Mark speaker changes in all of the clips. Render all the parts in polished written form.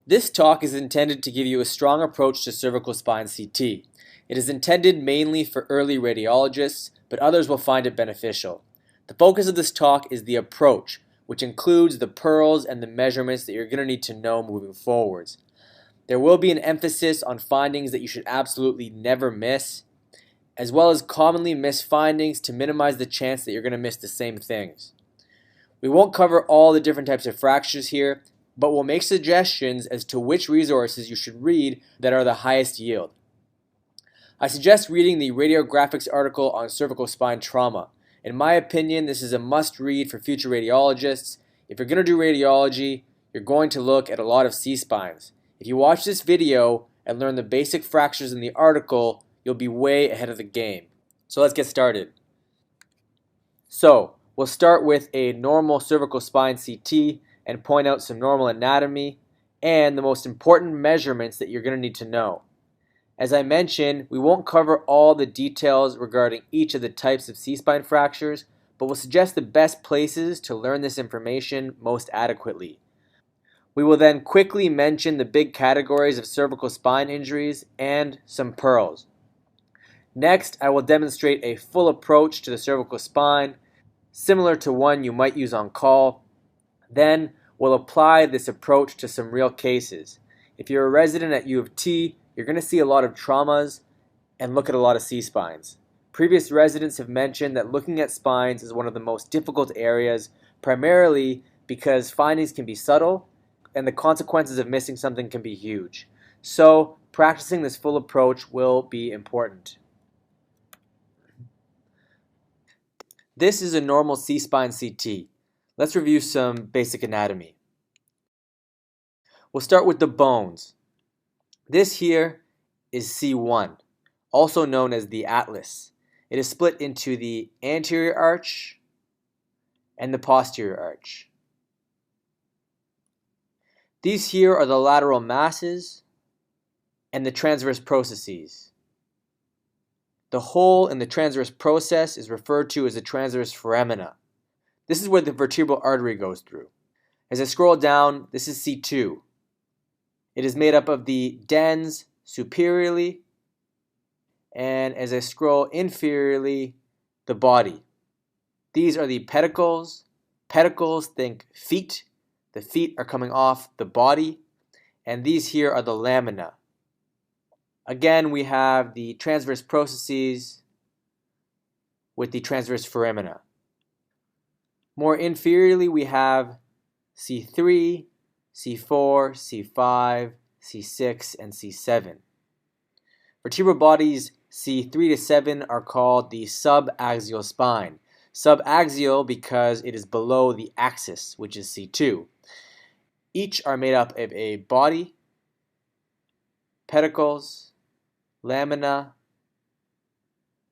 Speaker 1: This talk is intended to give you a strong approach to cervical spine CT. It is intended mainly for early radiologists, but others will find it beneficial. The focus of this talk is the approach, which includes the pearls and the measurements that you're going to need to know moving forwards. There will be an emphasis on findings that you should absolutely never miss, as well as commonly missed findings to minimize the chance that you're going to miss the same things. We won't cover all the different types of fractures here, but we'll make suggestions as to which resources you should read that are the highest yield. I suggest reading the Radiographics article on cervical spine trauma. In my opinion, this is a must-read for future radiologists. If you're going to do radiology, you're going to look at a lot of C-spines. If you watch this video and learn the basic fractures in the article, you'll be way ahead of the game. So let's get started. So, we'll start with a normal cervical spine CT and point out some normal anatomy and the most important measurements that you're going to need to know. As I mentioned, we won't cover all the details regarding each of the types of C-spine fractures, but we'll suggest the best places to learn this information most adequately. We will then quickly mention the big categories of cervical spine injuries and some pearls. Next, I will demonstrate a full approach to the cervical spine, similar to one you might use on call. Then, we'll apply this approach to some real cases. If you're a resident at U of T, you're going to see a lot of traumas and look at a lot of C-spines. Previous residents have mentioned that looking at spines is one of the most difficult areas, primarily because findings can be subtle and the consequences of missing something can be huge. So, practicing this full approach will be important. This is a normal C-spine CT. Let's review some basic anatomy. We'll start with the bones. This here is C1, also known as the atlas. It is split into the anterior arch and the posterior arch. These here are the lateral masses and the transverse processes. The hole in the transverse process is referred to as the transverse foramina. This is where the vertebral artery goes through. As I scroll down, this is C2. It is made up of the dens superiorly, and as I scroll inferiorly, the body. These are the pedicles. Pedicles, think feet. The feet are coming off the body, and these here are the lamina. Again, we have the transverse processes with the transverse foramina. More inferiorly, we have C3, C4, C5, C6, and C7. Vertebral bodies C3 to 7 are called the subaxial spine. Subaxial because it is below the axis, which is C2. Each are made up of a body, pedicles, lamina,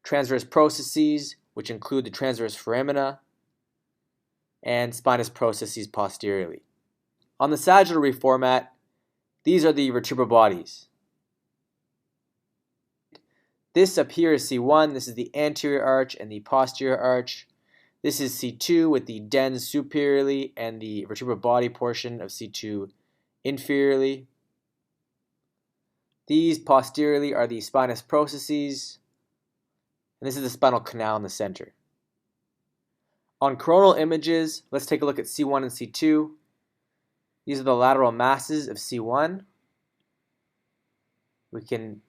Speaker 1: transverse processes, which include the transverse foramina, and spinous processes posteriorly. On the sagittal reformat, these are the vertebral bodies. This up here is C1, this is the anterior arch and the posterior arch. This is C2 with the dens superiorly and the vertebral body portion of C2 inferiorly. These posteriorly are the spinous processes, and this is the spinal canal in the center. On coronal images, let's take a look at C1 and C2. These are the lateral masses of C1. We can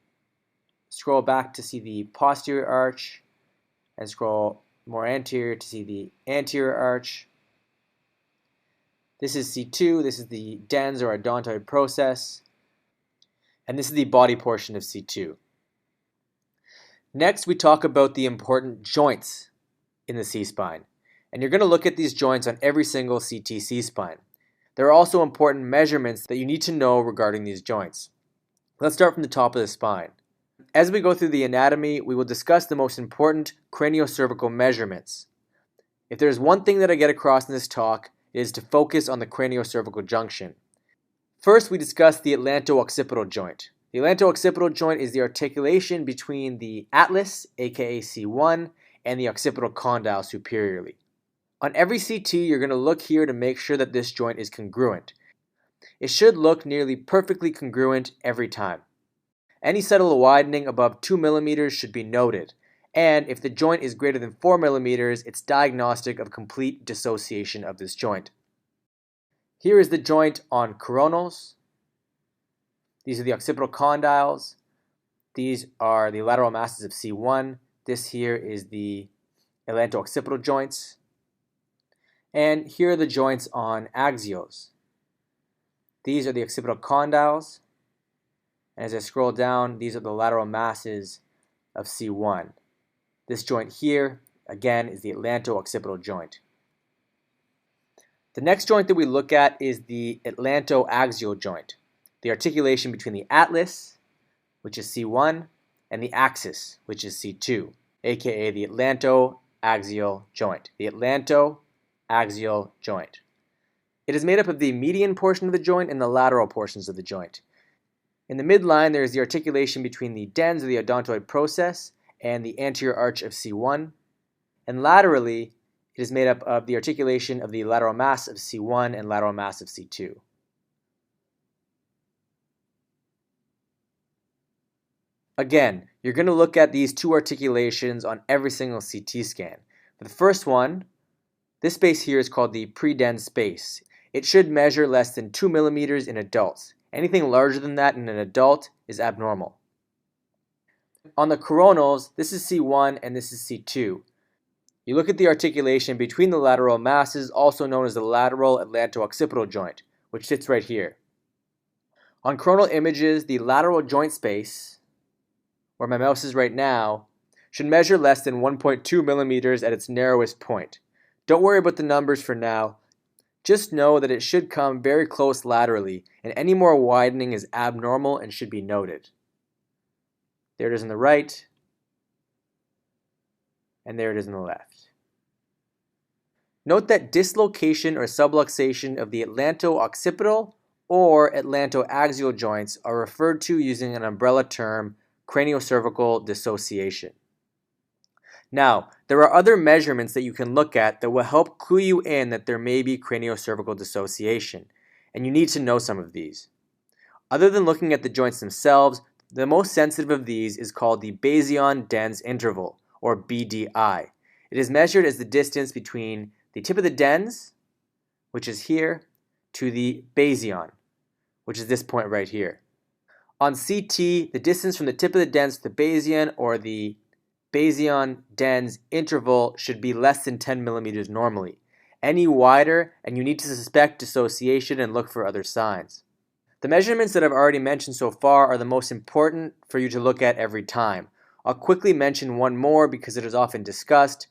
Speaker 1: scroll back to see the posterior arch and scroll more anterior to see the anterior arch. This is C2, this is the dens or odontoid process, and this is the body portion of C2. Next, we talk about the important joints in the C-spine, and you're going to look at these joints on every single CT C-spine. There are also important measurements that you need to know regarding these joints. Let's start from the top of the spine. As we go through the anatomy, we will discuss the most important craniocervical measurements. If there's one thing that I get across in this talk, it is to focus on the craniocervical junction. First, we discuss the atlanto-occipital joint. The atlanto-occipital joint is the articulation between the atlas, aka C1, and the occipital condyle superiorly. On every CT, you're going to look here to make sure that this joint is congruent. it should look nearly perfectly congruent every time. Any subtle widening above 2 millimeters should be noted, and if the joint is greater than 4 millimeters, it's diagnostic of complete dissociation of this joint. Here is the joint on coronals. These are the occipital condyles. These are the lateral masses of C1. This here is the atlanto-occipital joints. And here are the joints on axials. These are the occipital condyles. And as I scroll down, these are the lateral masses of C1. This joint here, again, is the atlanto-occipital joint. The next joint that we look at is the atlanto-axial joint, the articulation between the atlas, which is C1, and the axis, which is C2, aka the atlanto-axial joint. The atlanto-axial joint. It is made up of the median portion of the joint and the lateral portions of the joint. In the midline, there is the articulation between the dens of the odontoid process and the anterior arch of C1, and laterally, it is made up of the articulation of the lateral mass of C1 and lateral mass of C2. Again, you're going to look at these two articulations on every single CT scan. For the first one, this space here is called the pre-dens space. It should measure less than 2 millimeters in adults. Anything larger than that in an adult is abnormal. On the coronals, this is C1 and this is C2. You look at the articulation between the lateral masses, also known as the lateral atlanto-occipital joint, which sits right here. On coronal images, the lateral joint space, where my mouse is right now, should measure less than 1.2 millimeters at its narrowest point. Don't worry about the numbers for now. Just know that it should come very close laterally, and any more widening is abnormal and should be noted. There it is on the right, and there it is on the left. Note that dislocation or subluxation of the atlanto-occipital or atlanto-axial joints are referred to using an umbrella term, craniocervical dissociation. Now, there are other measurements that you can look at that will help clue you in that there may be craniocervical dissociation, and you need to know some of these. Other than looking at the joints themselves, the most sensitive of these is called the basion-dens interval, or BDI. It is measured as the distance between the tip of the dens, which is here, to the basion, which is this point right here. On CT, the distance from the tip of the dens to the basion, or the basion-dens interval, should be less than 10 millimeters normally. Any wider, and you need to suspect dissociation and look for other signs. The measurements that I've already mentioned so far are the most important for you to look at every time. I'll quickly mention one more because it is often discussed,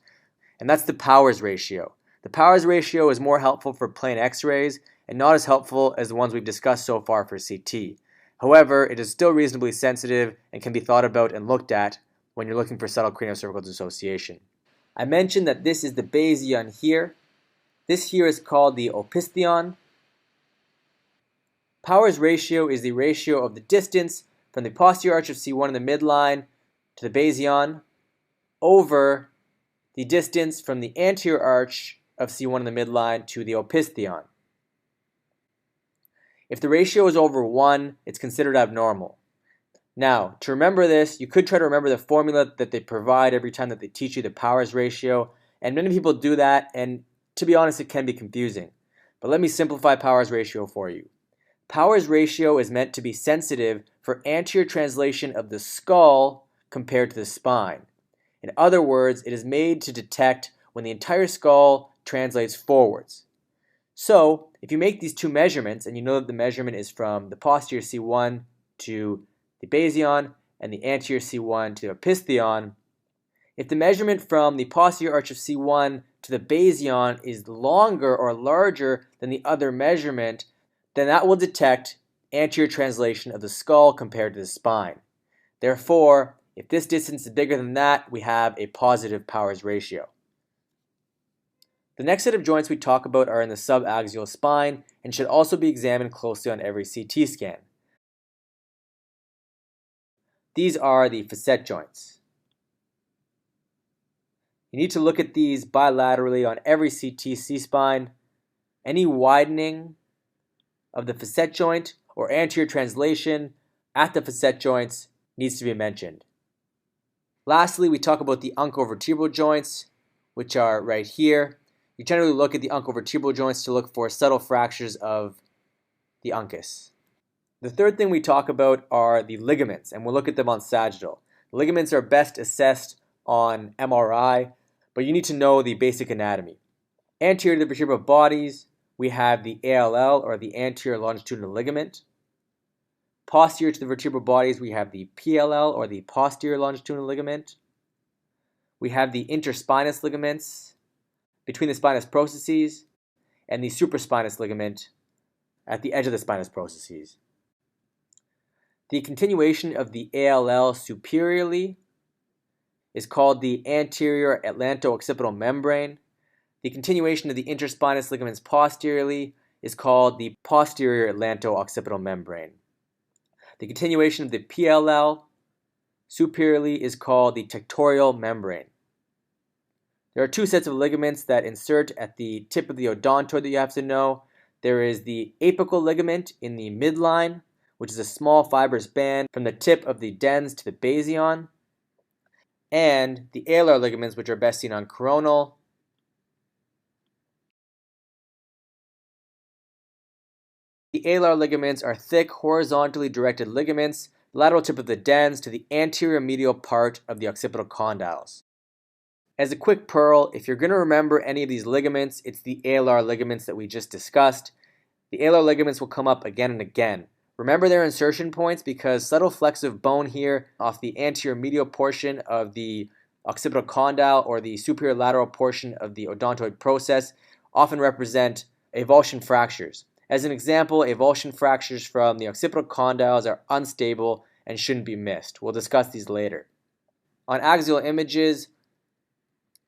Speaker 1: and that's the Powers ratio. The Powers ratio is more helpful for plain X-rays and not as helpful as the ones we've discussed so far for CT. However, it is still reasonably sensitive and can be thought about and looked at when you're looking for subtle craniocervical dissociation. I mentioned that this is the basion here. This here is called the opistheon. Powers ratio is the ratio of the distance from the posterior arch of C1 in the midline to the basion over the distance from the anterior arch of C1 in the midline to the opistheon. If the ratio is over 1, it's considered abnormal. Now, to remember this, you could try to remember the formula that they provide every time that they teach you the Powers ratio, and many people do that, and to be honest, it can be confusing. But let me simplify Powers ratio for you. Powers ratio is meant to be sensitive for anterior translation of the skull compared to the spine. In other words, it is made to detect when the entire skull translates forwards. So, if you make these two measurements, and you know that the measurement is from the posterior C1 to the basion and the anterior C1 to the opistheon, if the measurement from the posterior arch of C1 to the basion is longer or larger than the other measurement, then that will detect anterior translation of the skull compared to the spine. Therefore, if this distance is bigger than that, we have a positive Powers ratio. The next set of joints we talk about are in the subaxial spine and should also be examined closely on every CT scan. These are the facet joints. You need to look at these bilaterally on every CT C-spine. Any widening of the facet joint or anterior translation at the facet joints needs to be mentioned. Lastly, we talk about the uncovertebral joints, which are right here. You generally look at the uncovertebral joints to look for subtle fractures of the uncus. The third thing we talk about are the ligaments, and we'll look at them on sagittal. The ligaments are best assessed on MRI, but you need to know the basic anatomy. Anterior to the vertebral bodies, we have the ALL, or the anterior longitudinal ligament. Posterior to the vertebral bodies, we have the PLL, or the posterior longitudinal ligament. We have the interspinous ligaments between the spinous processes and the supraspinous ligament at the edge of the spinous processes. The continuation of the ALL superiorly is called the anterior atlanto-occipital membrane. The continuation of the interspinous ligaments posteriorly is called the posterior atlanto-occipital membrane. The continuation of the PLL superiorly is called the tectorial membrane. There are two sets of ligaments that insert at the tip of the odontoid that you have to know. There is the apical ligament in the midline, which is a small fibrous band from the tip of the dens to the basion, and the alar ligaments, which are best seen on coronal. The alar ligaments are thick, horizontally directed ligaments, lateral tip of the dens to the anterior medial part of the occipital condyles. As a quick pearl, if you're going to remember any of these ligaments, it's the alar ligaments that we just discussed. The alar ligaments will come up again and again. Remember their insertion points because subtle flecks of bone here off the anterior medial portion of the occipital condyle or the superior lateral portion of the odontoid process often represent avulsion fractures. As an example, avulsion fractures from the occipital condyles are unstable and shouldn't be missed. We'll discuss these later. On axial images,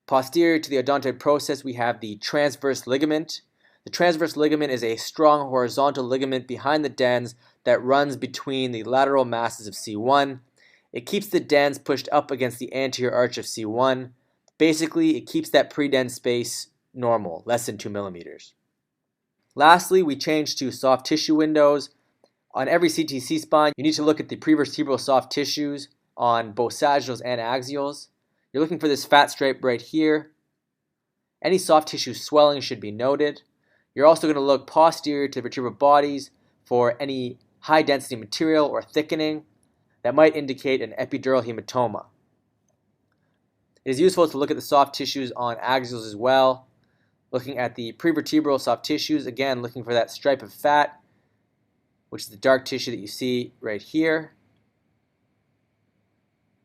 Speaker 1: posterior to the odontoid process, we have the transverse ligament. The transverse ligament is a strong horizontal ligament behind the dens that runs between the lateral masses of C1. It keeps the dens pushed up against the anterior arch of C1. Basically, it keeps that pre-dens space normal, less than 2 millimeters. Lastly, we change to soft tissue windows. On every CTC spine, you need to look at the prevertebral soft tissues on both sagittals and axials. You're looking for this fat stripe right here. Any soft tissue swelling should be noted. You're also going to look posterior to the vertebral bodies for any high density material or thickening that might indicate an epidural hematoma. It is useful to look at the soft tissues on axials as well. Looking at the prevertebral soft tissues, again looking for that stripe of fat, which is the dark tissue that you see right here,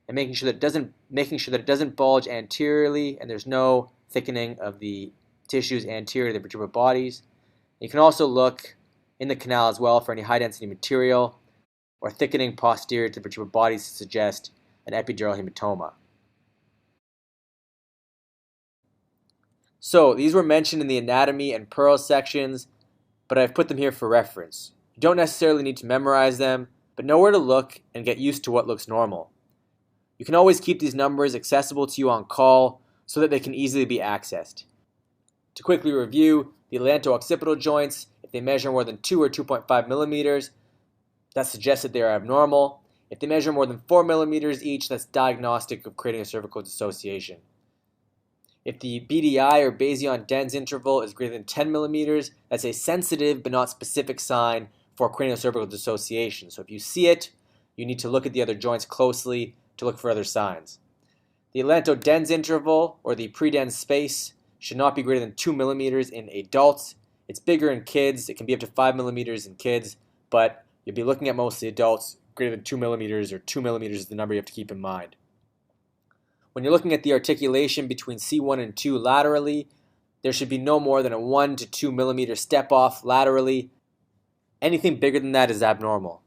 Speaker 1: and making sure that it doesn't bulge anteriorly and there's no thickening of the tissues anterior to the vertebral bodies. You can also look in the canal as well for any high density material or thickening posterior to the vertebral bodies to suggest an epidural hematoma. So these were mentioned in the anatomy and pearl sections, but I've put them here for reference. You don't necessarily need to memorize them, but know where to look and get used to what looks normal. You can always keep these numbers accessible to you on call so that they can easily be accessed. To quickly review, the atlanto-occipital joints, if they measure more than 2 or 2.5 millimeters, that suggests that they are abnormal. If they measure more than 4 millimeters each, that's diagnostic of craniocervical dissociation. If the BDI or Basion dens interval is greater than 10 millimeters, that's a sensitive but not specific sign for craniocervical dissociation. So if you see it, you need to look at the other joints closely to look for other signs. The atlanto dens interval, or the pre-dens space, should not be greater than 2 millimeters in adults. It's bigger in kids. It can be up to 5 millimeters in kids, but you'll be looking at mostly adults. Greater than 2 millimeters or 2 millimeters is the number you have to keep in mind. When you're looking at the articulation between C1 and 2 laterally, there should be no more than a 1 to 2 millimeter step off laterally. Anything bigger than that is abnormal.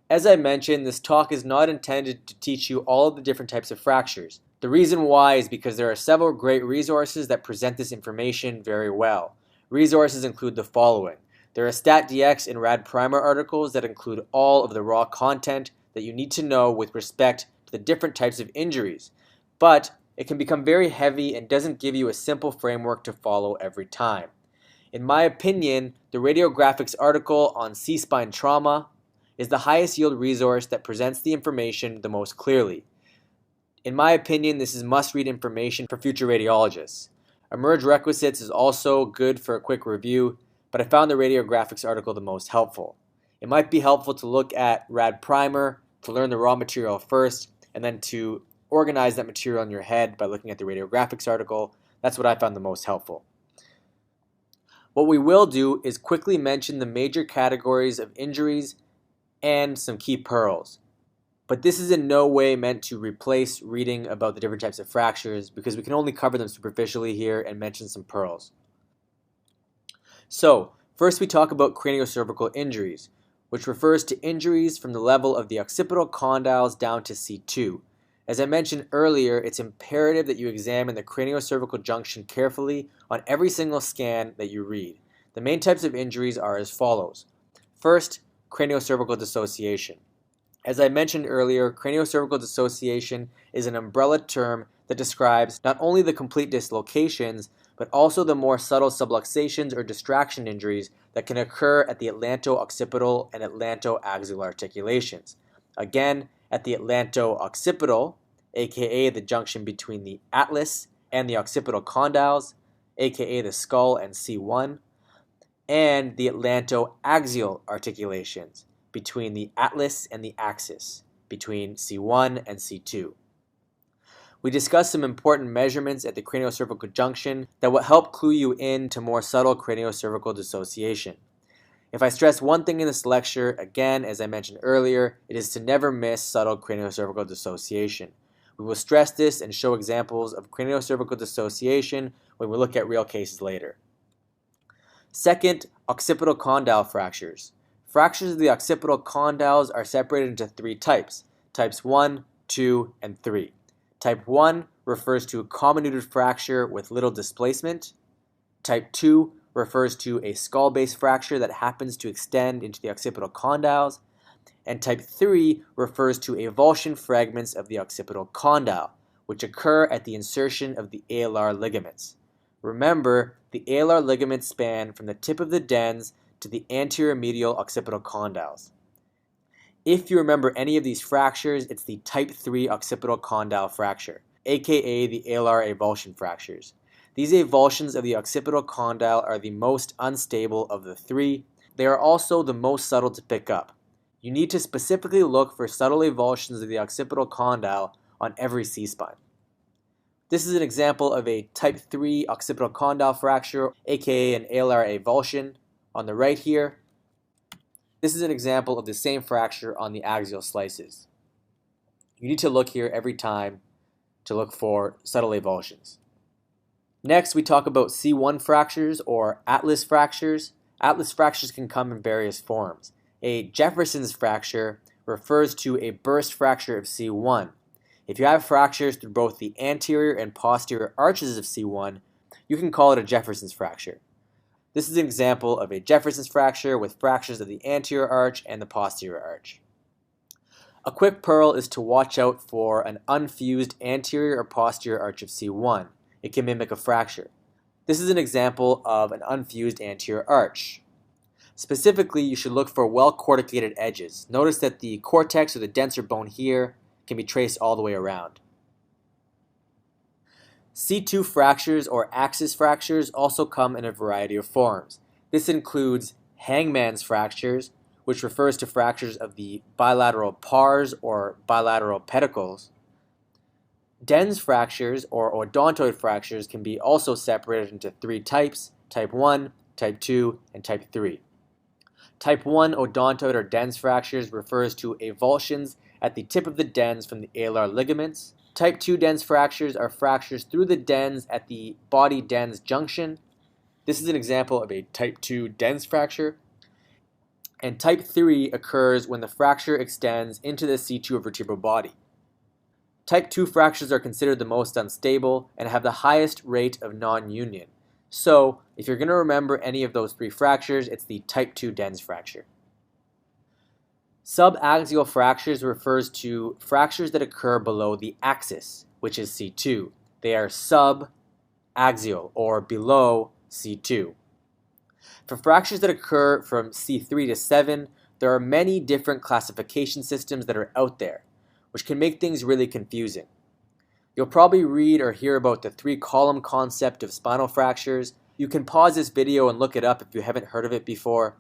Speaker 1: As I mentioned, this talk is not intended to teach you all of the different types of fractures. The reason why is because there are several great resources that present this information very well. Resources include the following. There are StatDX and RadPrimer articles that include all of the raw content that you need to know with respect to the different types of injuries, but it can become very heavy and doesn't give you a simple framework to follow every time. In my opinion, the radiographics article on C-spine trauma is the highest yield resource that presents the information the most clearly. In my opinion, this is must-read information for future radiologists. Emerge Requisites is also good for a quick review, but I found the radiographics article the most helpful. It might be helpful to look at RAD Primer to learn the raw material first, and then to organize that material in your head by looking at the radiographics article. That's what I found the most helpful. What we will do is quickly mention the major categories of injuries and some key pearls. But this is in no way meant to replace reading about the different types of fractures, because we can only cover them superficially here and mention some pearls. So, first we talk about craniocervical injuries, which refers to injuries from the level of the occipital condyles down to C2. As I mentioned earlier, it's imperative that you examine the craniocervical junction carefully on every single scan that you read. The main types of injuries are as follows. First, craniocervical dissociation. As I mentioned earlier, craniocervical dissociation is an umbrella term that describes not only the complete dislocations, but also the more subtle subluxations or distraction injuries that can occur at the atlanto-occipital and atlanto-axial articulations. Again, at the atlanto-occipital, aka the junction between the atlas and the occipital condyles, aka the skull and C1, and the atlanto-axial articulations, between the atlas and the axis, between C1 and C2. We discussed some important measurements at the craniocervical junction that will help clue you in to more subtle craniocervical dissociation. If I stress one thing in this lecture, again, as I mentioned earlier, it is to never miss subtle craniocervical dissociation. We will stress this and show examples of craniocervical dissociation when we look at real cases later. Second, occipital condyle fractures. Fractures of the occipital condyles are separated into three types, types 1, 2, and 3. Type 1 refers to a comminuted fracture with little displacement. Type 2 refers to a skull-base fracture that happens to extend into the occipital condyles. And type 3 refers to avulsion fragments of the occipital condyle, which occur at the insertion of the alar ligaments. Remember, the alar ligaments span from the tip of the dens to the anterior medial occipital condyles. If you remember any of these fractures, it's the type 3 occipital condyle fracture, aka the alar avulsion fractures. These avulsions of the occipital condyle are the most unstable of the three. They are also the most subtle to pick up. You need to specifically look for subtle avulsions of the occipital condyle on every C-spine. This is an example of a type 3 occipital condyle fracture, aka an alar avulsion, on the right here. This is an example of the same fracture on the axial slices. You need to look here every time to look for subtle avulsions. Next, we talk about C1 fractures or atlas fractures. Atlas fractures can come in various forms. A Jefferson's fracture refers to a burst fracture of C1. If you have fractures through both the anterior and posterior arches of C1, you can call it a Jefferson's fracture. This is an example of a Jefferson's fracture with fractures of the anterior arch and the posterior arch. A quick pearl is to watch out for an unfused anterior or posterior arch of C1. It can mimic a fracture. This is an example of an unfused anterior arch. Specifically, you should look for well-corticated edges. Notice that the cortex or the denser bone here can be traced all the way around. C2 fractures or axis fractures also come in a variety of forms. This includes hangman's fractures, which refers to fractures of the bilateral pars or bilateral pedicles. Dens fractures or odontoid fractures can be also separated into three types, type 1, type 2, and type 3. Type 1 odontoid or dens fractures refers to avulsions at the tip of the dens from the alar ligaments. Type 2 dens fractures are fractures through the dens at the body dens junction. This is an example of a type 2 dens fracture. And type 3 occurs when the fracture extends into the C2 vertebral body. Type 2 fractures are considered the most unstable and have the highest rate of non-union. So, if you're going to remember any of those three fractures, it's the type 2 dens fracture. Subaxial fractures refers to fractures that occur below the axis, which is C2. They are subaxial or below C2. For fractures that occur from C3 to 7, there are many different classification systems that are out there, which can make things really confusing. You'll probably read or hear about the 3-column concept of spinal fractures. You can pause this video and look it up if you haven't heard of it before.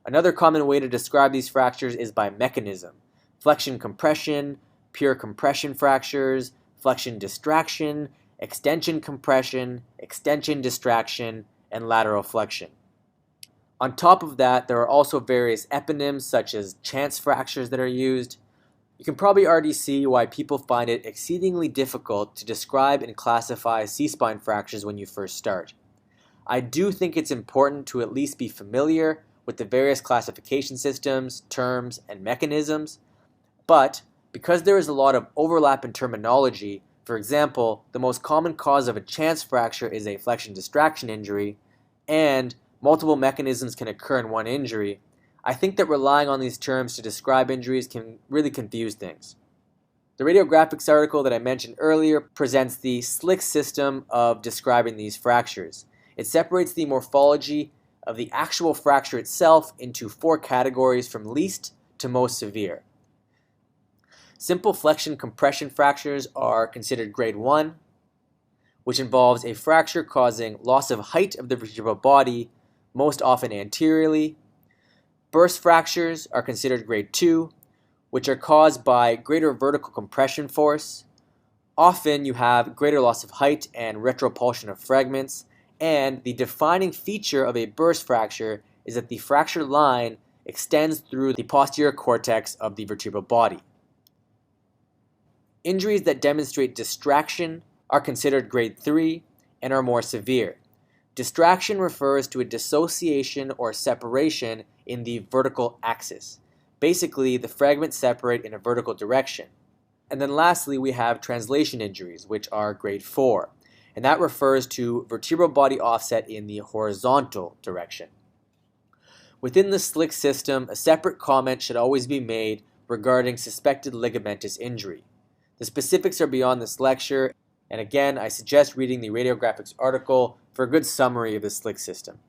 Speaker 1: Another common way to describe these fractures is by mechanism: flexion compression, pure compression fractures, flexion distraction, extension compression, extension distraction, and lateral flexion. On top of that, there are also various eponyms such as chance fractures that are used. You can probably already see why people find it exceedingly difficult to describe and classify C-spine fractures when you first start. I do think it's important to at least be familiar with the various classification systems, terms, and mechanisms, but because there is a lot of overlap in terminology, for example, the most common cause of a chance fracture is a flexion distraction injury, and multiple mechanisms can occur in one injury, I think that relying on these terms to describe injuries can really confuse things. The radiographics article that I mentioned earlier presents the SLIC system of describing these fractures. It separates the morphology of the actual fracture itself into 4 categories from least to most severe. Simple flexion compression fractures are considered grade 1, which involves a fracture causing loss of height of the vertebral body, most often anteriorly. Burst fractures are considered grade 2, which are caused by greater vertical compression force. Often you have greater loss of height and retropulsion of fragments, and the defining feature of a burst fracture is that the fracture line extends through the posterior cortex of the vertebral body. Injuries that demonstrate distraction are considered grade 3 and are more severe. Distraction refers to a dissociation or separation in the vertical axis. Basically, the fragments separate in a vertical direction. And then lastly, we have translation injuries, which are grade 4, and that refers to vertebral body offset in the horizontal direction. Within the SLIC system, a separate comment should always be made regarding suspected ligamentous injury. The specifics are beyond this lecture, and again, I suggest reading the radiographics article for a good summary of the SLIC system.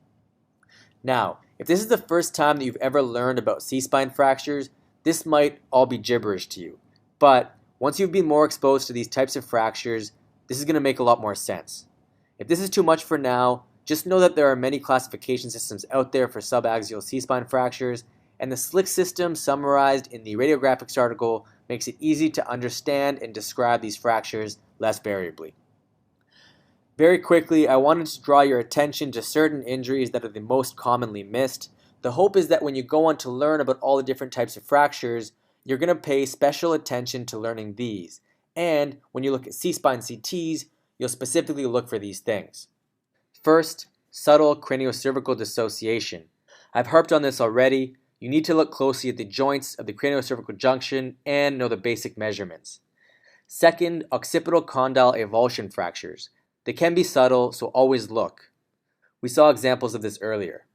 Speaker 1: Now, if this is the first time that you've ever learned about C-spine fractures, this might all be gibberish to you. But once you've been more exposed to these types of fractures, this is going to make a lot more sense. If this is too much for now, just know that there are many classification systems out there for subaxial C-spine fractures, and the SLIC system summarized in the radiographics article makes it easy to understand and describe these fractures less variably. Very quickly, I wanted to draw your attention to certain injuries that are the most commonly missed. The hope is that when you go on to learn about all the different types of fractures, you're going to pay special attention to learning these. And when you look at C-spine CTs, you'll specifically look for these things. First, subtle craniocervical dissociation. I've harped on this already. You need to look closely at the joints of the craniocervical junction and know the basic measurements. Second, occipital condyle avulsion fractures. They can be subtle, so always look. We saw examples of this earlier.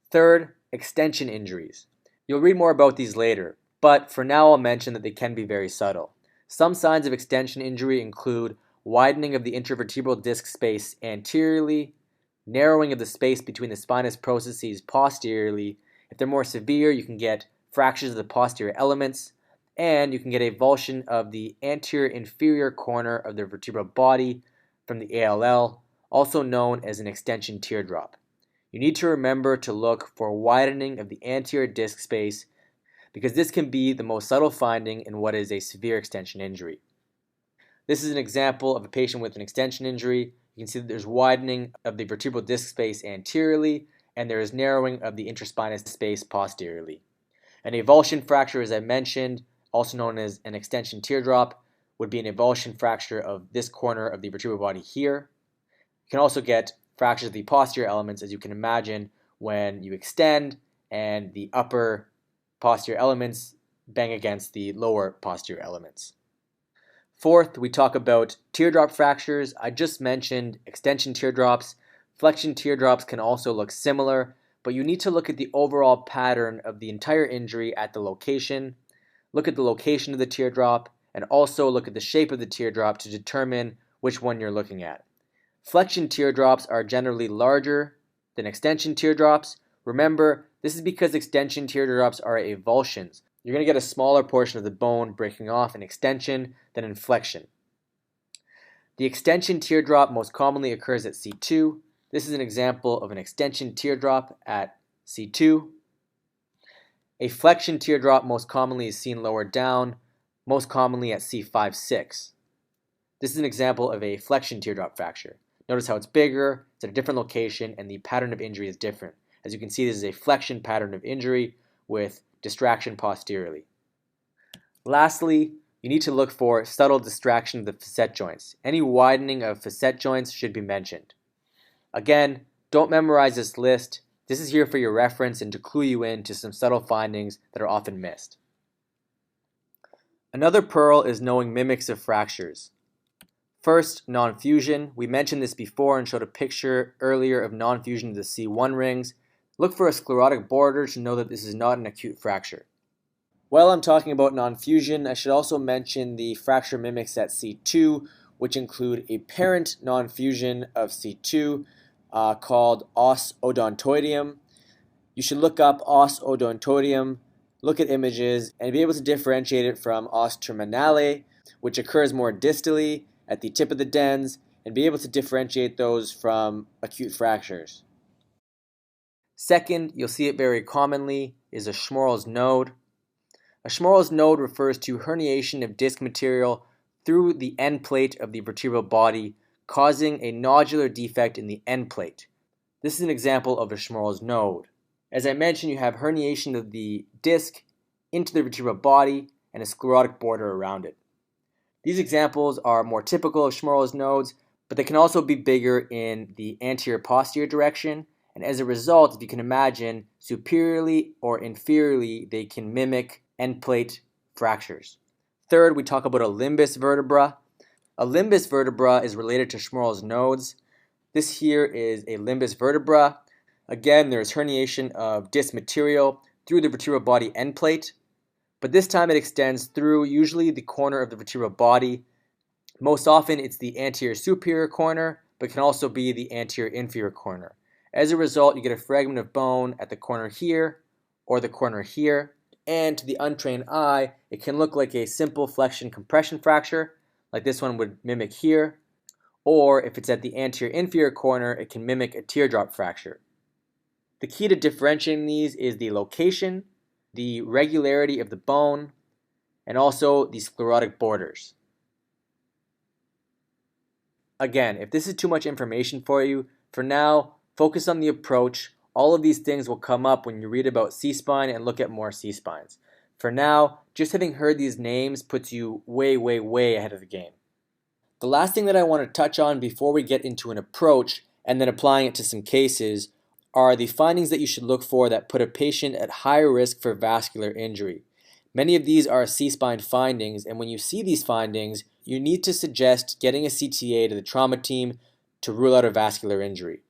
Speaker 1: Third, extension injuries. You'll read more about these later, but for now I'll mention that they can be very subtle. Some signs of extension injury include widening of the intervertebral disc space anteriorly, narrowing of the space between the spinous processes posteriorly. If they're more severe, you can get fractures of the posterior elements, and you can get avulsion of the anterior inferior corner of the vertebral body from the ALL, also known as an extension teardrop. You need to remember to look for widening of the anterior disc space because this can be the most subtle finding in what is a severe extension injury. This is an example of a patient with an extension injury. You can see that there's widening of the vertebral disc space anteriorly, and there is narrowing of the interspinous space posteriorly. An avulsion fracture, as I mentioned, also known as an extension teardrop, would be an avulsion fracture of this corner of the vertebral body here. You can also get fractures of the posterior elements, as you can imagine, when you extend and the upper posterior elements bang against the lower posterior elements. Fourth, we talk about teardrop fractures. I just mentioned extension teardrops. Flexion teardrops can also look similar, but you need to look at the overall pattern of the entire injury at the location. Look at the location of the teardrop, and also look at the shape of the teardrop to determine which one you're looking at. Flexion teardrops are generally larger than extension teardrops. Remember, this is because extension teardrops are avulsions. You're going to get a smaller portion of the bone breaking off in extension than in flexion. The extension teardrop most commonly occurs at C2. This is an example of an extension teardrop at C2. A flexion teardrop most commonly is seen lower down, most commonly at C5-6. This is an example of a flexion teardrop fracture. Notice how it's bigger, it's at a different location, and the pattern of injury is different. As you can see, this is a flexion pattern of injury with distraction posteriorly. Lastly, you need to look for subtle distraction of the facet joints. Any widening of facet joints should be mentioned. Again, don't memorize this list. This is here for your reference and to clue you in to some subtle findings that are often missed. Another pearl is knowing mimics of fractures. First, non-fusion. We mentioned this before and showed a picture earlier of non-fusion of the C1 rings. Look for a sclerotic border to know that this is not an acute fracture. While I'm talking about non-fusion, I should also mention the fracture mimics at C2, which include a parent non-fusion of C2 called os odontoideum. You should look up os odontoideum, look at images, and be able to differentiate it from os terminale, which occurs more distally at the tip of the dens, and be able to differentiate those from acute fractures. Second, you'll see it very commonly, is a Schmorl's node. A Schmorl's node refers to herniation of disc material through the end plate of the vertebral body, causing a nodular defect in the end plate. This is an example of a Schmorl's node. As I mentioned, you have herniation of the disc into the vertebral body and a sclerotic border around it. These examples are more typical of Schmorl's nodes, but they can also be bigger in the anterior-posterior direction, and as a result, if you can imagine, superiorly or inferiorly, they can mimic end plate fractures. Third, we talk about a limbus vertebra. A limbus vertebra is related to Schmorl's nodes. This here is a limbus vertebra. Again, there's herniation of disc material through the vertebral body end plate, but this time it extends through usually the corner of the vertebral body. Most often it's the anterior superior corner, but can also be the anterior inferior corner. As a result, you get a fragment of bone at the corner here or the corner here, and to the untrained eye, it can look like a simple flexion compression fracture, like this one would mimic here, or if it's at the anterior inferior corner, it can mimic a teardrop fracture. The key to differentiating these is the location, the regularity of the bone, and also the sclerotic borders. Again, if this is too much information for you, for now, focus on the approach. All of these things will come up when you read about C-spine and look at more C-spines. For now, just having heard these names puts you way, way, way ahead of the game. The last thing that I want to touch on before we get into an approach and then applying it to some cases are the findings that you should look for that put a patient at higher risk for vascular injury. Many of these are C-spine findings, and when you see these findings, you need to suggest getting a CTA to the trauma team to rule out a vascular injury.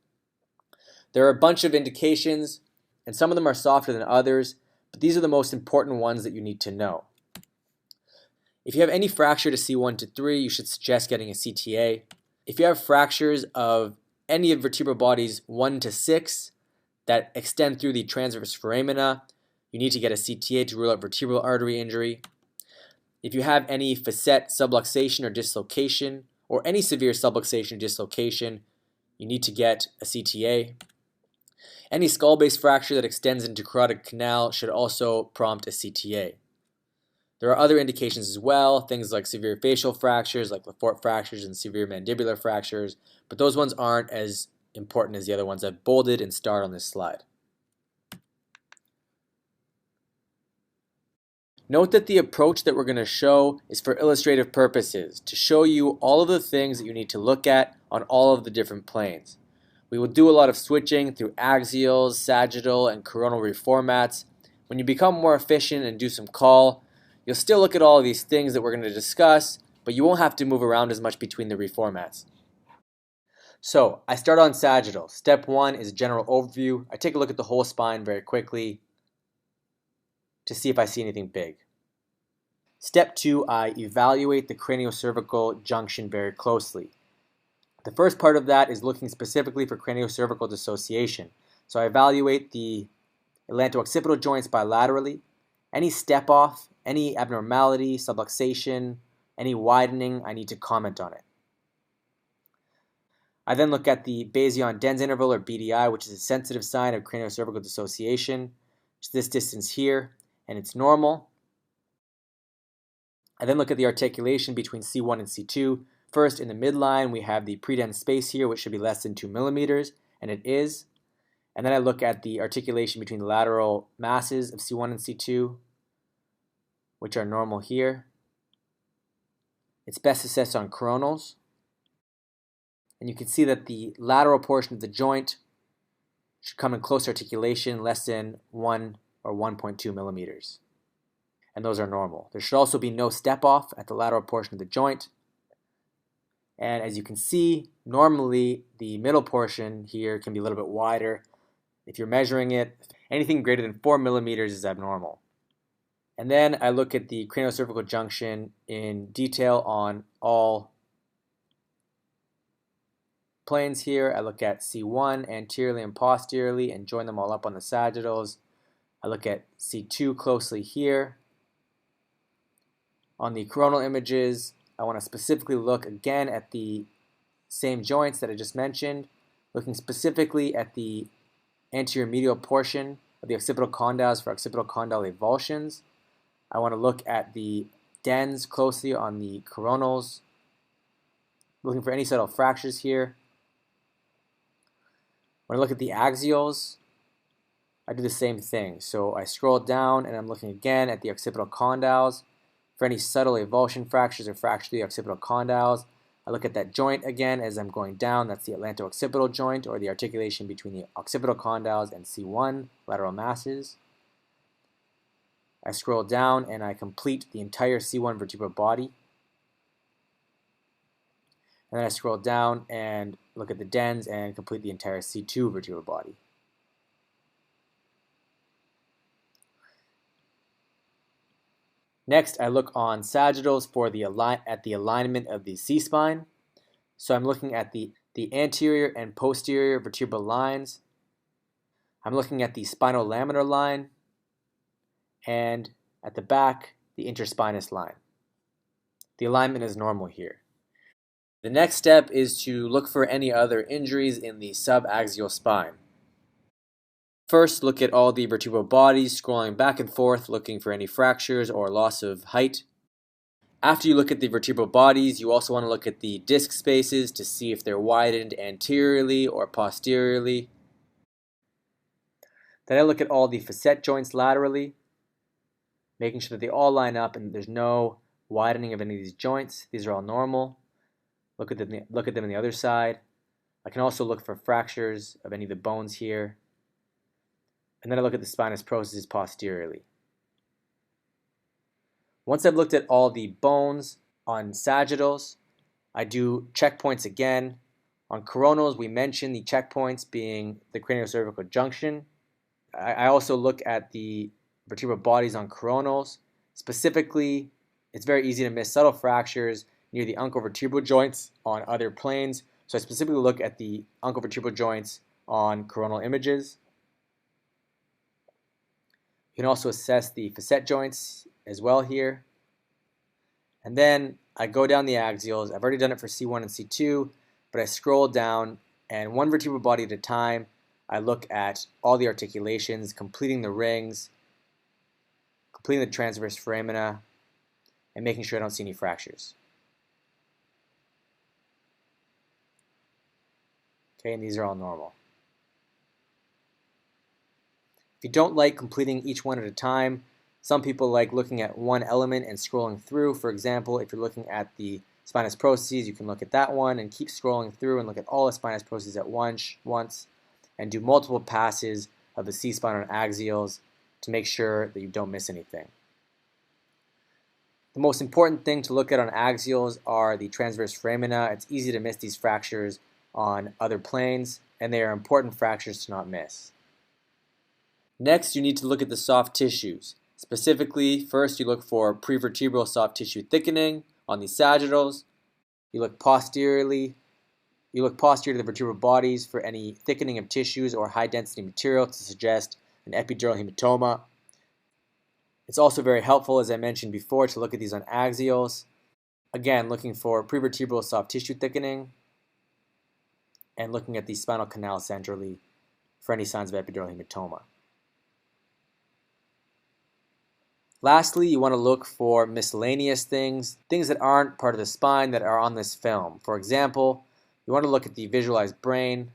Speaker 1: There are a bunch of indications, and some of them are softer than others, but these are the most important ones that you need to know. If you have any fracture to C1 to 3, you should suggest getting a CTA. If you have fractures of any of vertebral bodies 1 to 6 that extend through the transverse foramina, you need to get a CTA to rule out vertebral artery injury. If you have any facet subluxation or dislocation, or any severe subluxation or dislocation, you need to get a CTA. Any skull-base fracture that extends into carotid canal should also prompt a CTA. There are other indications as well, things like severe facial fractures, like Lefort fractures and severe mandibular fractures, but those ones aren't as important as the other ones I've bolded and starred on this slide. Note that the approach that we're going to show is for illustrative purposes, to show you all of the things that you need to look at on all of the different planes. We will do a lot of switching through axials, sagittal, and coronal reformats. When you become more efficient and do some call, you'll still look at all of these things that we're going to discuss, but you won't have to move around as much between the reformats. So, I start on sagittal. Step 1 is a general overview. I take a look at the whole spine very quickly to see if I see anything big. Step 2, I evaluate the craniocervical junction very closely. The first part of that is looking specifically for craniocervical dissociation. So I evaluate the atlanto-occipital joints bilaterally. Any step off, any abnormality, subluxation, any widening, I need to comment on it. I then look at the Bazion-Dens interval, or BDI, which is a sensitive sign of craniocervical dissociation. It's this distance here, and it's normal. I then look at the articulation between C1 and C2. First, in the midline, we have the pre-dens space here, which should be less than 2 millimeters, and it is. And then I look at the articulation between the lateral masses of C1 and C2, which are normal here. It's best assessed on coronals. And you can see that the lateral portion of the joint should come in close articulation, less than 1 or 1.2 millimeters. And those are normal. There should also be no step off at the lateral portion of the joint. And as you can see, normally the middle portion here can be a little bit wider. If you're measuring it, anything greater than 4 millimeters is abnormal. And then I look at the craniocervical junction in detail on all planes here. I look at C1 anteriorly and posteriorly and join them all up on the sagittals. I look at C2 closely here. On the coronal images, I want to specifically look again at the same joints that I just mentioned, looking specifically at the anterior medial portion of the occipital condyles for occipital condyle avulsions. I want to look at the dens closely on the coronals, looking for any subtle fractures here. When I look at the axials, I do the same thing. So I scroll down and I'm looking again at the occipital condyles for any subtle avulsion fractures or fracture of the occipital condyles. I look at that joint again as I'm going down. That's the atlanto-occipital joint, or the articulation between the occipital condyles and C1 lateral masses. I scroll down and I complete the entire C1 vertebral body. And then I scroll down and look at the dens and complete the entire C2 vertebral body. Next, I look on sagittals for the alignment of the C-spine. So I'm looking at the anterior and posterior vertebral lines. I'm looking at the spinal laminar line, and at the back, the interspinous line. The alignment is normal here. The next step is to look for any other injuries in the subaxial spine. First, look at all the vertebral bodies, scrolling back and forth, looking for any fractures or loss of height. After you look at the vertebral bodies, you also want to look at the disc spaces to see if they're widened anteriorly or posteriorly. Then I look at all the facet joints laterally, making sure that they all line up and there's no widening of any of these joints. These are all normal. Look at them on the other side. I can also look for fractures of any of the bones here. And then I look at the spinous processes posteriorly. Once I've looked at all the bones on sagittals, I do checkpoints again. On coronals, we mentioned the checkpoints being the craniocervical junction. I also look at the vertebral bodies on coronals. Specifically, it's very easy to miss subtle fractures near the uncovertebral joints on other planes. So I specifically look at the uncovertebral joints on coronal images. You can also assess the facet joints as well here. And then I go down the axials. I've already done it for C1 and C2, but I scroll down, and one vertebral body at a time, I look at all the articulations, completing the rings, completing the transverse foramina, and making sure I don't see any fractures. Okay, and these are all normal. If you don't like completing each one at a time, some people like looking at one element and scrolling through. For example, if you're looking at the spinous processes, you can look at that one and keep scrolling through and look at all the spinous processes at once and do multiple passes of the C-spine on axials to make sure that you don't miss anything. The most important thing to look at on axials are the transverse foramina. It's easy to miss these fractures on other planes, and they are important fractures to not miss. Next, you need to look at the soft tissues. Specifically, first you look for prevertebral soft tissue thickening on the sagittals. You look posteriorly You look posterior to the vertebral bodies for any thickening of tissues or high density material to suggest an epidural hematoma. It's also very helpful, as I mentioned before, to look at these on axials. Again, looking for prevertebral soft tissue thickening and looking at the spinal canal centrally for any signs of epidural hematoma. Lastly, you want to look for miscellaneous things that aren't part of the spine that are on this film. For example, you want to look at the visualized brain.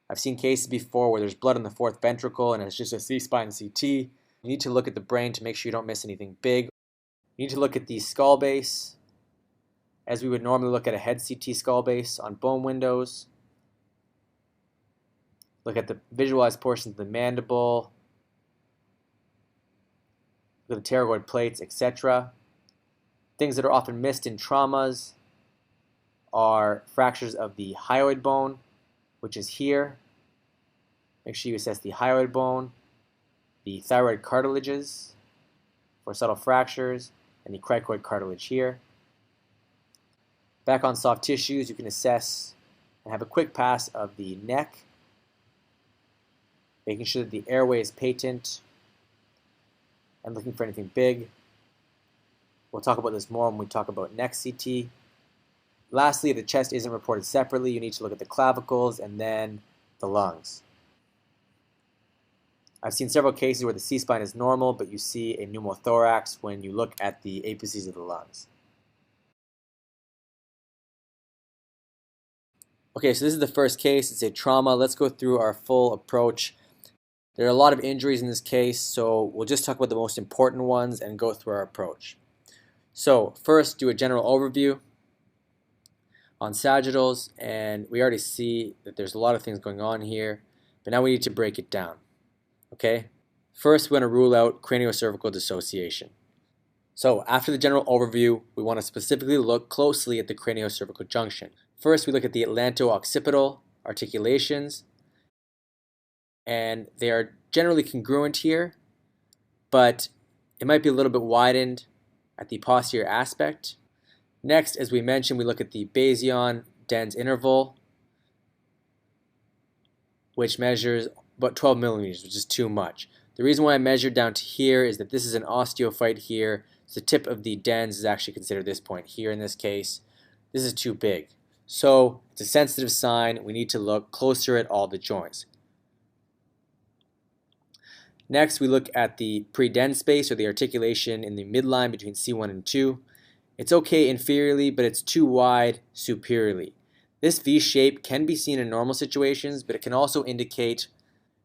Speaker 1: I've seen cases before where there's blood in the fourth ventricle and it's just a C-spine CT. You need to look at the brain to make sure you don't miss anything big. You need to look at the skull base, as we would normally look at a head CT skull base on bone windows. Look at the visualized portions of the mandible, look at the pterygoid plates, etc. Things that are often missed in traumas are fractures of the hyoid bone, which is here. Make sure you assess the hyoid bone, the thyroid cartilages for subtle fractures, and the cricoid cartilage here. Back on soft tissues, you can assess and have a quick pass of the neck, making sure that the airway is patent and looking for anything big. We'll talk about this more when we talk about neck CT. Lastly, if the chest isn't reported separately, you need to look at the clavicles and then the lungs. I've seen several cases where the C-spine is normal, but you see a pneumothorax when you look at the apices of the lungs. Okay, so this is the first case. It's a trauma. Let's go through our full approach. There are a lot of injuries in this case, so we'll just talk about the most important ones and go through our approach. So first, do a general overview on sagittals, and we already see that there's a lot of things going on here, but now we need to break it down. Okay? First, we want to rule out craniocervical dissociation. So after the general overview, we want to specifically look closely at the craniocervical junction. First, we look at the atlanto-occipital articulations, and they are generally congruent here, but it might be a little bit widened at the posterior aspect. Next, as we mentioned, we look at the Basion-Dens interval, which measures about 12 millimeters, which is too much. The reason why I measured down to here is that this is an osteophyte here, so the tip of the dens is actually considered this point here in this case. This is too big. So it's a sensitive sign. We need to look closer at all the joints. Next, we look at the pre-dens space, or the articulation in the midline between C1 and 2. It's okay inferiorly, but it's too wide superiorly. This V shape can be seen in normal situations, but it can also indicate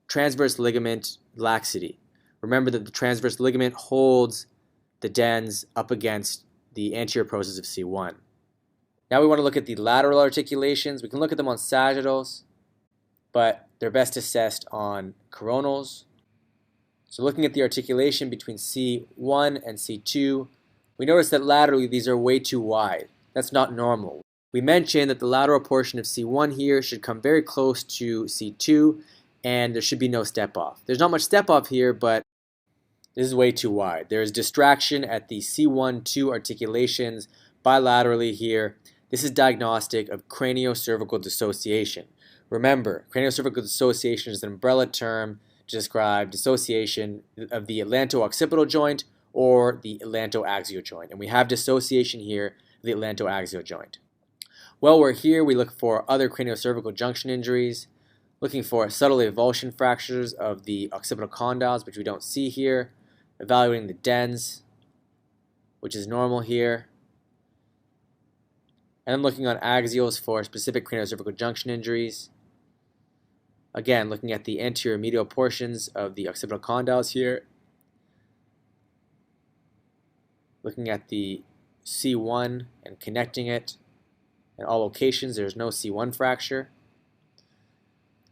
Speaker 1: transverse ligament laxity. Remember that the transverse ligament holds the dens up against the anterior process of C1. Now we want to look at the lateral articulations. We can look at them on sagittals, but they're best assessed on coronals. So looking at the articulation between C1 and C2, we notice that laterally these are way too wide. That's not normal. We mentioned that the lateral portion of C1 here should come very close to C2, and there should be no step off. There's not much step off here, but this is way too wide. There is distraction at the C1-2 articulations bilaterally here. This is diagnostic of craniocervical dissociation. Remember, craniocervical dissociation is an umbrella term to describe dissociation of the atlanto-occipital joint or the atlanto-axial joint. And we have dissociation here of the atlanto-axial joint. While we're here, we look for other craniocervical junction injuries, looking for subtle avulsion fractures of the occipital condyles, which we don't see here, evaluating the dens, which is normal here, and then looking on axials for specific craniocervical junction injuries. Again, looking at the anterior medial portions of the occipital condyles here, looking at the C1 and connecting it. In all locations, there's no C1 fracture.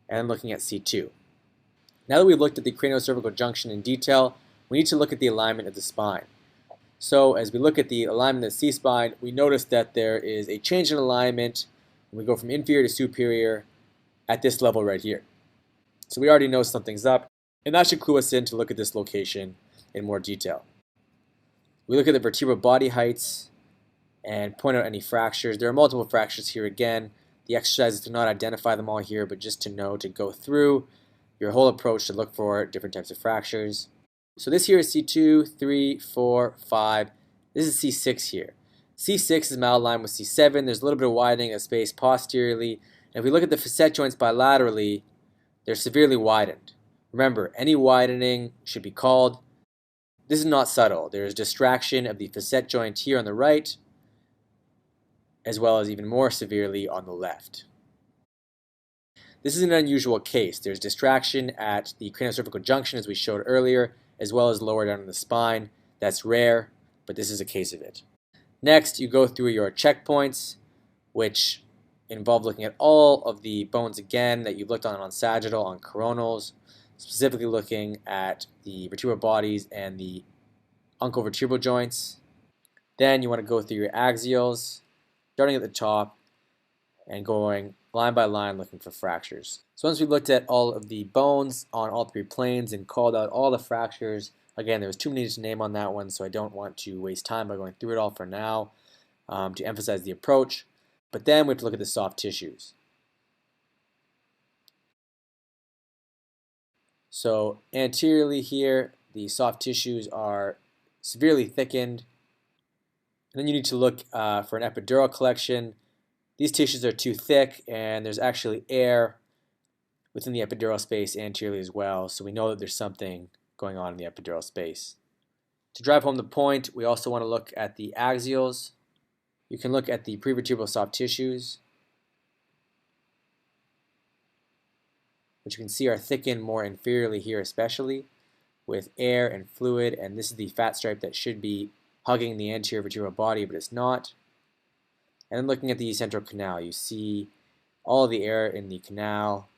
Speaker 1: And then looking at C2. Now that we've looked at the craniocervical junction in detail, we need to look at the alignment of the spine. So as we look at the alignment of the C-spine, we notice that there is a change in alignment when we go from inferior to superior at this level right here. So we already know something's up, and that should clue us in to look at this location in more detail. We look at the vertebral body heights and point out any fractures. There are multiple fractures here again. The exercise is to not identify them all here, but just to know to go through your whole approach to look for different types of fractures. So this here is C2, 3, 4, 5. This is C6 here. C6 is malaligned with C7. There's a little bit of widening of space posteriorly. And if we look at the facet joints bilaterally, they're severely widened. Remember, any widening should be called. This is not subtle. There is distraction of the facet joint here on the right, as well as even more severely on the left. This is an unusual case. There's distraction at the craniocervical junction, as we showed earlier, as well as lower down in the spine. That's rare, but this is a case of it. Next, you go through your checkpoints, which involve looking at all of the bones again that you've looked on sagittal, on coronals, specifically looking at the vertebral bodies and the uncovertebral joints. Then you want to go through your axials, starting at the top and going line by line looking for fractures. So once we've looked at all of the bones on all three planes and called out all the fractures, again, there was too many to name on that one, so I don't want to waste time by going through it all for now to emphasize the approach. But then we have to look at the soft tissues. So anteriorly here, the soft tissues are severely thickened. And then you need to look for an epidural collection. These tissues are too thick, and there's actually air within the epidural space anteriorly as well, so we know that there's something going on in the epidural space. To drive home the point, we also want to look at the axials. You can look at the prevertebral soft tissues, which you can see are thickened more inferiorly here especially, with air and fluid, and this is the fat stripe that should be hugging the anterior vertebral body, but it's not. And then looking at the central canal, you see all of the air in the canal.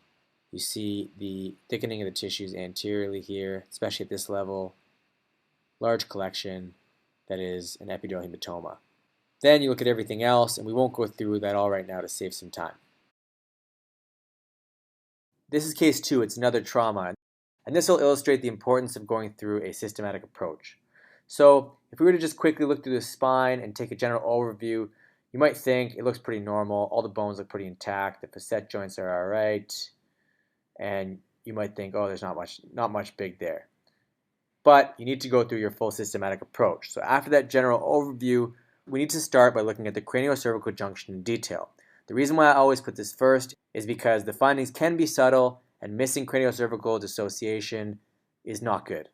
Speaker 1: You see the thickening of the tissues anteriorly here, especially at this level. Large collection that is an epidural hematoma. Then you look at everything else, and we won't go through that all right now to save some time. This is case 2. It's another trauma, and this will illustrate the importance of going through a systematic approach. So if we were to just quickly look through the spine and take a general overview, you might think it looks pretty normal. All the bones look pretty intact. The facet joints are all right. And you might think, oh, there's not much big there. But you need to go through your full systematic approach. So after that general overview, we need to start by looking at the craniocervical junction in detail. The reason why I always put this first is because the findings can be subtle, and missing craniocervical dissociation is not good.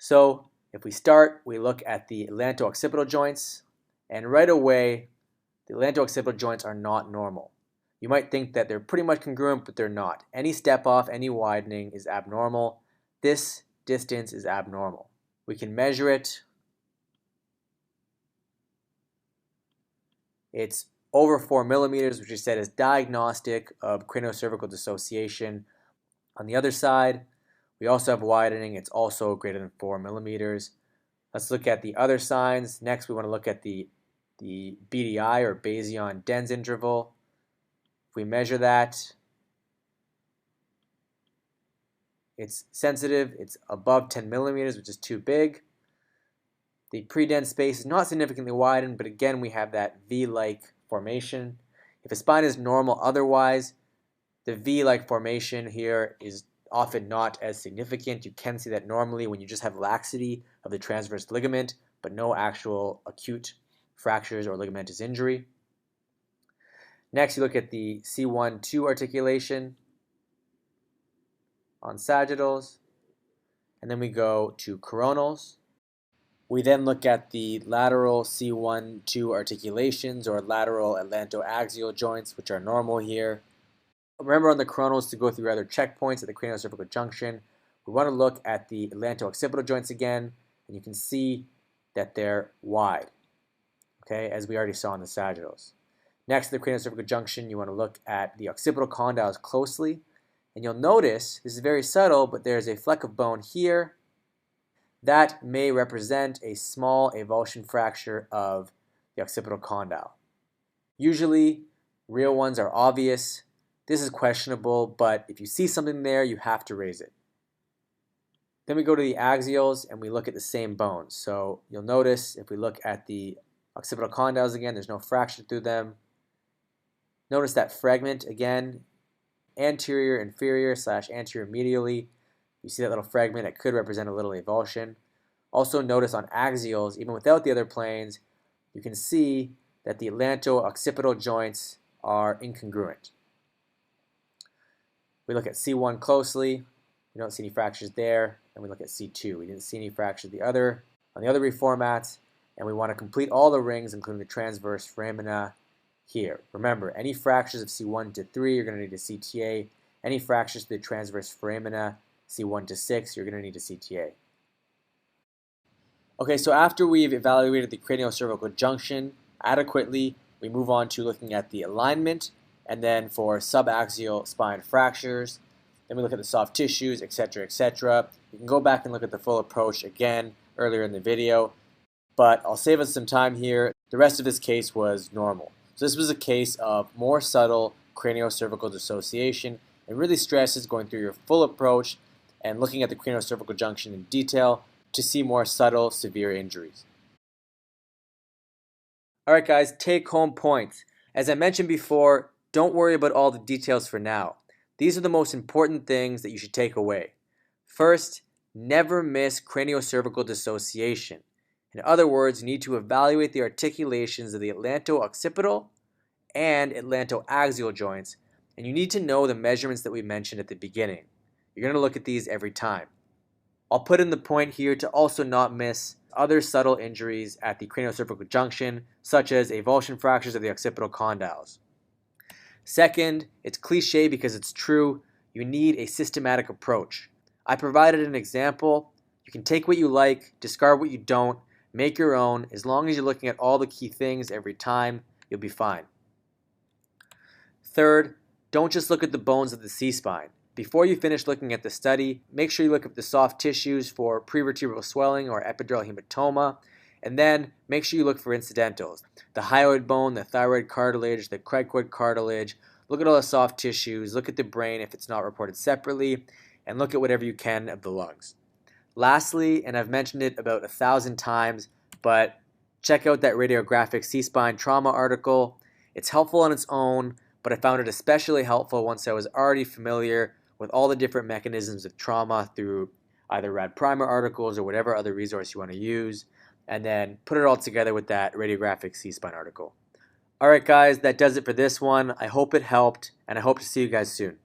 Speaker 1: So if we start, we look at the atlanto-occipital joints, and right away, the atlanto-occipital joints are not normal. You might think that they're pretty much congruent, but they're not. Any step off, any widening is abnormal. This distance is abnormal. We can measure it. It's over 4 millimeters, which is said is diagnostic of craniocervical dissociation. On the other side, we also have widening. It's also greater than 4 millimeters. Let's look at the other signs. Next, we want to look at the BDI, or Basion-Dens interval. If we measure that, it's sensitive. It's above 10 millimeters, which is too big. The pre-dens space is not significantly widened, but again, we have that V-like formation. If a spine is normal otherwise, the V-like formation here is often not as significant. You can see that normally when you just have laxity of the transverse ligament, but no actual acute fractures or ligamentous injury. Next, you look at the C1-2 articulation on sagittals, and then we go to coronals. We then look at the lateral C1-2 articulations, or lateral atlantoaxial joints, which are normal here. Remember on the coronals to go through other checkpoints at the craniocervical junction. We want to look at the atlanto-occipital joints again, and you can see that they're wide, okay, as we already saw in the sagittals. Next to the craniocervical junction, you want to look at the occipital condyles closely, and you'll notice, this is very subtle, but there's a fleck of bone here that may represent a small avulsion fracture of the occipital condyle. Usually, real ones are obvious. This is questionable, but if you see something there, you have to raise it. Then we go to the axials and we look at the same bones. So you'll notice if we look at the occipital condyles again, there's no fracture through them. Notice that fragment again, anterior inferior / anterior medially. You see that little fragment, it could represent a little avulsion. Also notice on axials, even without the other planes, you can see that the atlanto-occipital joints are incongruent. We look at C1 closely, we don't see any fractures there, and we look at C2. We didn't see any fractures on the other reformats, and we want to complete all the rings, including the transverse foramina here. Remember, any fractures of C1 to 3, you're going to need a CTA. Any fractures to the transverse foramina, C1 to 6, you're going to need a CTA. Okay, so after we've evaluated the craniocervical junction adequately, we move on to looking at the alignment, and then for subaxial spine fractures, then we look at the soft tissues, etc., etc. You can go back and look at the full approach again earlier in the video, but I'll save us some time here. The rest of this case was normal. So this was a case of more subtle craniocervical dissociation. It really stresses going through your full approach and looking at the craniocervical junction in detail to see more subtle, severe injuries. Alright guys, take home points. As I mentioned before, don't worry about all the details for now. These are the most important things that you should take away. First, never miss craniocervical dissociation. In other words, you need to evaluate the articulations of the atlanto-occipital and atlanto-axial joints, and you need to know the measurements that we mentioned at the beginning. You're going to look at these every time. I'll put in the point here to also not miss other subtle injuries at the craniocervical junction, such as avulsion fractures of the occipital condyles. Second, it's cliche because it's true, you need a systematic approach. I provided an example. You can take what you like, discard what you don't, make your own. As long as you're looking at all the key things every time, you'll be fine. Third, don't just look at the bones of the C-spine. Before you finish looking at the study, make sure you look at the soft tissues for prevertebral swelling or epidural hematoma, and then make sure you look for incidentals. The hyoid bone, the thyroid cartilage, the cricoid cartilage. Look at all the soft tissues, look at the brain if it's not reported separately, and look at whatever you can of the lungs. Lastly, and I've mentioned it about 1,000 times, but check out that radiographic C-spine trauma article. It's helpful on its own, but I found it especially helpful once I was already familiar with all the different mechanisms of trauma through either rad primer articles or whatever other resource you want to use, and then put it all together with that radiographic C-spine article. Alright guys, that does it for this one. I hope it helped, and I hope to see you guys soon.